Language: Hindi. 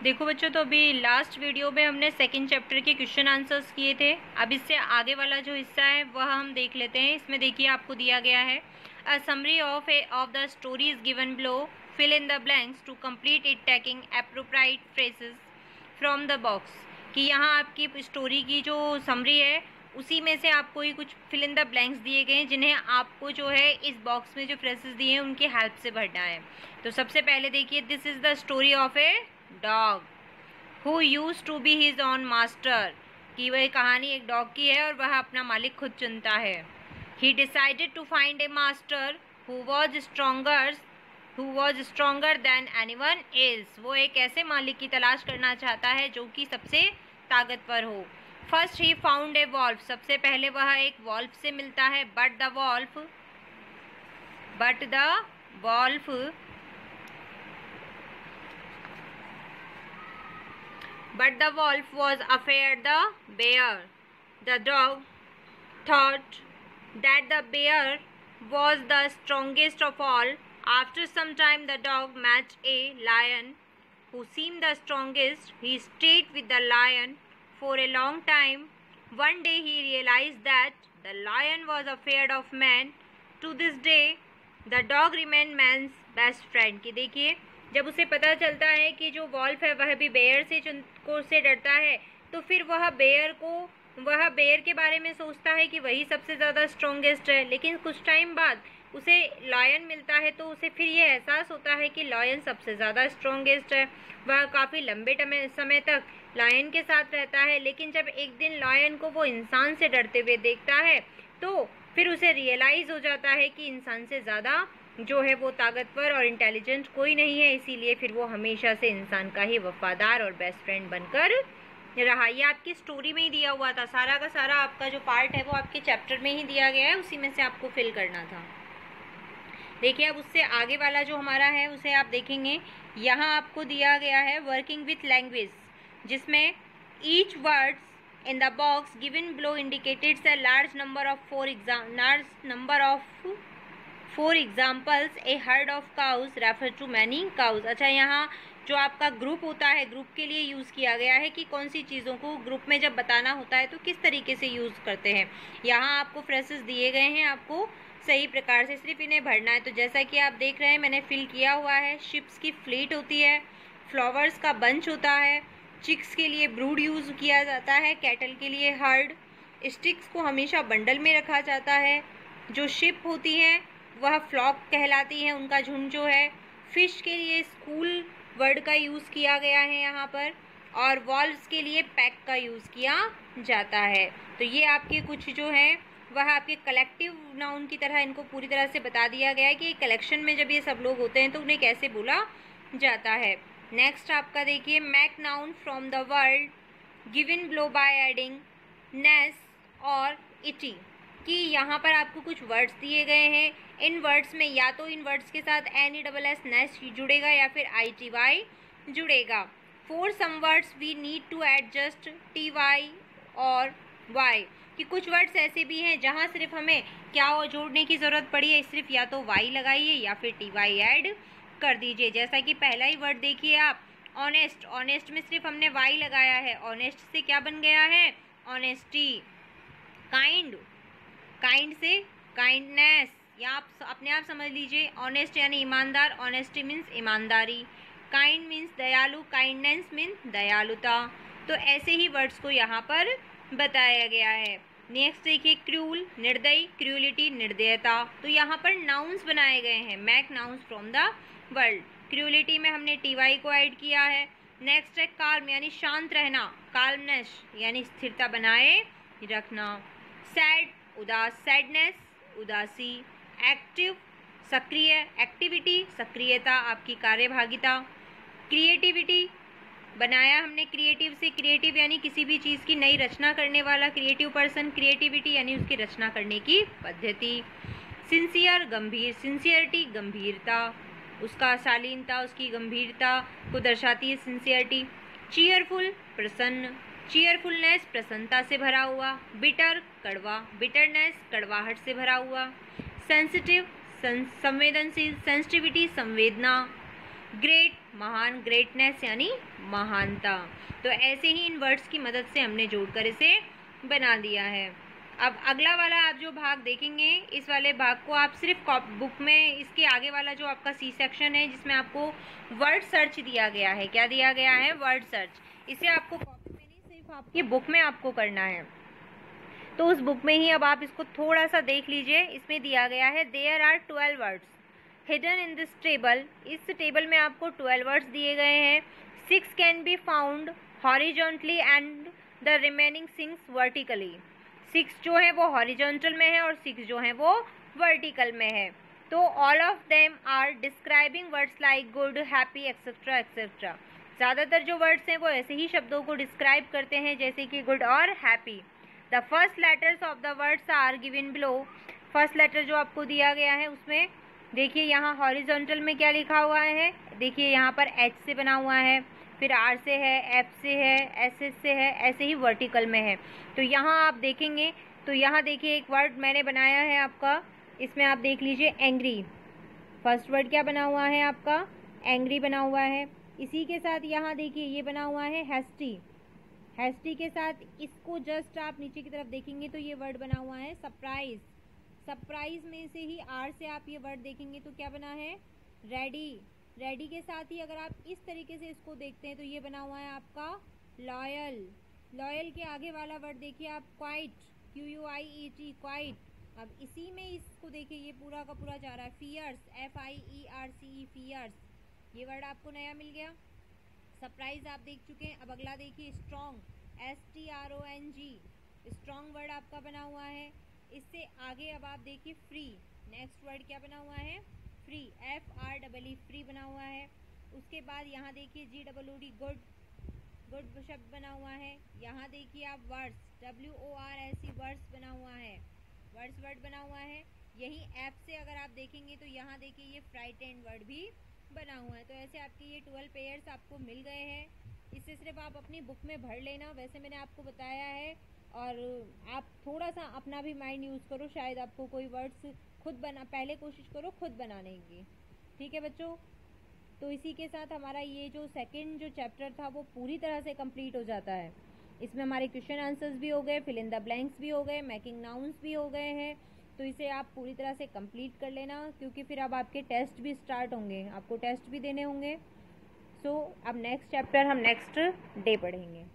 देखो बच्चों, तो अभी लास्ट वीडियो में हमने सेकंड चैप्टर के क्वेश्चन आंसर्स किए थे। अब इससे आगे वाला जो हिस्सा है वह हम देख लेते हैं। इसमें देखिए आपको दिया गया है a summary of the story is given below, fill in the blanks to complete it taking appropriate phrases from the box. कि यहाँ आपकी स्टोरी की जो समरी है उसी में से आपको ही कुछ फिल इन द ब्लैंक्स दिए गए हैं, जिन्हें आपको जो है इस बॉक्स में जो फ्रेजेस दिए हैं उनकी हेल्प से भरना है। तो सबसे पहले देखिए, this is the story of a dog who use to be his own master. कि वह कहानी एक डॉग की है और वह अपना मालिक खुद चुनता है। He decided to find a master who was stronger than anyone else. वो एक ऐसे मालिक की तलाश करना चाहता है जो कि सबसे ताकतवर हो। First he found a wolf. सबसे पहले वह एक वॉल्फ से मिलता है, but the wolf was afraid the bear. The dog thought that the bear was the strongest of all. After some time, the dog met a lion who seemed the strongest. He stayed with the lion for a long time. One day, he realized that the lion was afraid of man. To this day, the dog remained man's best friend. कि देखिए, जब उसे पता चलता है कि जो वॉल्फ है वह भी बेयर से डरता है, तो फिर वह बेयर के बारे में सोचता है कि वही सबसे ज़्यादा स्ट्रॉन्गेस्ट है। लेकिन कुछ टाइम बाद उसे लायन मिलता है तो उसे फिर ये एहसास होता है कि लायन सबसे ज़्यादा स्ट्रॉन्गेस्ट है। वह काफ़ी लंबे समय तक लायन के साथ रहता है, लेकिन जब एक दिन लायन को वो इंसान से डरते हुए देखता है तो फिर उसे रियलाइज़ हो जाता है कि इंसान से ज़्यादा जो है वो ताकतवर और इंटेलिजेंट कोई नहीं है। इसीलिए फिर वो हमेशा से इंसान का ही वफादार और बेस्ट फ्रेंड बनकर रहा। ये आपकी स्टोरी में ही दिया हुआ था। सारा का सारा आपका जो पार्ट है वो आपके चैप्टर में ही दिया गया है, उसी में से आपको फिल करना था। देखिए, अब उससे आगे वाला जो हमारा है उसे आप देखेंगे। यहाँ आपको दिया गया है वर्किंग विथ लैंग्वेज, जिसमें each words in the box given below indicates a large number of four examples. A herd of cows refer to many cows. अच्छा, यहाँ जो आपका ग्रुप होता है, ग्रुप के लिए यूज़ किया गया है कि कौन सी चीज़ों को ग्रुप में जब बताना होता है तो किस तरीके से यूज़ करते हैं। यहाँ आपको फ्रेजेस दिए गए हैं, आपको सही प्रकार से सिर्फ इन्हें भरना है। तो जैसा कि आप देख रहे हैं मैंने फिल किया हुआ है। शिप्स की फ्लीट होती है, फ्लावर्स का बंच होता है, चिक्स के लिए ब्रूड यूज़ किया जाता है, कैटल के लिए हर्ड, स्टिक्स को हमेशा बंडल में रखा जाता है, जो शिप होती हैं वह फ्लॉक कहलाती हैं, उनका झुंड जो है। फिश के लिए स्कूल वर्ड का यूज़ किया गया है यहाँ पर, और वॉल्व्स के लिए पैक का यूज़ किया जाता है। तो ये आपके कुछ जो हैं वह आपके कलेक्टिव नाउन की तरह इनको पूरी तरह से बता दिया गया है कि कलेक्शन में जब ये सब लोग होते हैं तो उन्हें कैसे बोला जाता है। नेक्स्ट आपका देखिए, make noun from the word given below by adding ness और इटी। कि यहाँ पर आपको कुछ वर्ड्स दिए गए हैं। इन वर्ड्स में या तो इन वर्ड्स के साथ NESS नेस जुड़ेगा या फिर ITY जुड़ेगा। For some words we need to add just TY और Y। कि कुछ वर्ड्स ऐसे भी हैं जहाँ सिर्फ हमें क्या जोड़ने की ज़रूरत पड़ी है, सिर्फ या तो Y लगाइए या फिर TY ऐड कर दीजिए। जैसा कि पहला ही वर्ड देखिए आप, ऑनेस्ट। ऑनेस्ट में सिर्फ हमने Y लगाया है, ऑनेस्ट से क्या बन गया है, ऑनेस्टी। काइंड, काइंड से काइंडनेस, या आप अपने आप समझ लीजिए। ऑनेस्ट यानी ईमानदार, ऑनेस्टी मीन्स ईमानदारी। काइंड मीन्स दयालु, काइंडनेस मीन्स दयालुता। तो ऐसे ही वर्ड्स को यहाँ पर बताया गया है। नेक्स्ट देखिए, क्रूल, निर्दयी, क्रूलिटी, निर्दयता। तो यहाँ पर नाउन्स बनाए गए हैं, make nouns from the world. Cruelty में हमने TY को ऐड किया है। नेक्स्ट है काल्म यानी शांत रहना, काल्मनेस यानी स्थिरता बनाए रखना। सैड, उदास, सैडनेस उदासी। एक्टिव, सक्रिय, एक्टिविटी सक्रियता, आपकी कार्यभागिता। क्रिएटिविटी बनाया हमने क्रिएटिव से, क्रिएटिव यानी किसी भी चीज़ की नई रचना करने वाला क्रिएटिव पर्सन। क्रिएटिविटी यानी उसकी रचना करने की पद्धति। सिंसियर, गंभीर, सिंसियरिटी गंभीरता, उसका शालीनता, उसकी गंभीरता को दर्शाती है सिंसियरिटी। चीयरफुल, प्रसन्न, चीयरफुलनेस प्रसन्नता से भरा हुआ। बिटर, कड़वा, बिटरनेस कड़वाहट से भरा हुआ। सेंसिटिव, संवेदनशील, सेंसिटिविटी संवेदना। ग्रेट महान, ग्रेटनेस यानी महानता। तो ऐसे ही इन वर्ड्स की मदद से हमने जोड़कर इसे बना दिया है। अब अगला वाला आप जो भाग देखेंगे, इस वाले भाग को आप सिर्फ बुक में इसके आगे वाला जो आपका सी सेक्शन है जिसमें आपको वर्ड सर्च दिया गया है, क्या दिया गया है, वर्ड सर्च, इसे आपको कॉपी में नहीं सिर्फ आपकी बुक में आपको करना है। तो उस बुक में ही अब आप इसको थोड़ा सा देख लीजिए। इसमें दिया गया है there are 12 words hidden in this table. इस टेबल में आपको 12 वर्ड्स दिए गए हैं। 6 can be found horizontally and the remaining 6 vertically. 6 जो है वो हॉरिजॉन्टल में है और 6 जो है वो वर्टिकल में है। तो all of them are describing words like good, happy, etcetera etcetera. ज़्यादातर जो वर्ड्स हैं वो ऐसे ही शब्दों को डिस्क्राइब करते हैं जैसे कि गुड और happy. The first letters of the words are given below. First letter जो आपको दिया गया है उसमें देखिए यहाँ हॉरिजॉन्टल में क्या लिखा हुआ है, देखिए यहाँ पर एच से बना हुआ है, फिर आर से है, एफ से है, एस से है, ऐसे ही वर्टिकल में है। तो यहाँ आप देखेंगे तो यहाँ देखिए एक वर्ड मैंने बनाया है आपका, इसमें आप देख लीजिए एंग्री। फर्स्ट वर्ड क्या बना हुआ है आपका, एंग्री बना हुआ है। इसी के साथ यहाँ देखिए ये बना हुआ है हैस्टी। हैस्टी के साथ इसको जस्ट आप नीचे की तरफ देखेंगे तो ये वर्ड बना हुआ है सरप्राइज। सरप्राइज में से ही आर से आप ये वर्ड देखेंगे तो क्या बना है, रेडी। रेडी के साथ ही अगर आप इस तरीके से इसको देखते हैं तो ये बना हुआ है आपका लॉयल। लॉयल के आगे वाला वर्ड देखिए आप क्वाइट, QUIET, क्वाइट। अब इसी में इसको देखिए ये पूरा का पूरा जा रहा है फियर्स, FIERCE, फियर्स। ये वर्ड आपको नया मिल गया। सरप्राइज आप देख चुके हैं। अब अगला देखिए स्ट्रॉन्ग, STRONG, स्ट्रॉन्ग वर्ड आपका बना हुआ है। इससे आगे अब आप देखिए फ्री, नेक्स्ट वर्ड क्या बना हुआ है, फ्री, FREE, फ्री बना हुआ है। उसके बाद यहाँ देखिए GOOD, गुड, गुड शब्द बना हुआ है। यहाँ देखिए आप वर्ड्स, WORS, वर्ड्स बना हुआ है, वर्ड्स वर्ड बना हुआ है। यही ऐप से अगर आप देखेंगे तो यहाँ देखिए ये फ्राइटेंड वर्ड भी बना हुआ है। तो ऐसे आपके ये 12 पेयर्स आपको मिल गए हैं। इससे सिर्फ आप अपनी बुक में भर लेना, वैसे मैंने आपको बताया है, और आप थोड़ा सा अपना भी माइंड यूज़ करो, शायद आपको कोई वर्ड्स खुद बना, पहले कोशिश करो खुद बनाने की। ठीक है बच्चों, तो इसी के साथ हमारा ये जो सेकंड जो चैप्टर था वो पूरी तरह से कंप्लीट हो जाता है। इसमें हमारे क्वेश्चन आंसर्स भी हो गए, फिल इन द ब्लैंक्स भी हो गए, मेकिंग नाउन्स भी हो गए हैं। तो इसे आप पूरी तरह से कंप्लीट कर लेना, क्योंकि फिर अब आपके टेस्ट भी स्टार्ट होंगे, आपको टेस्ट भी देने होंगे। सो अब नेक्स्ट चैप्टर हम नेक्स्ट डे पढ़ेंगे।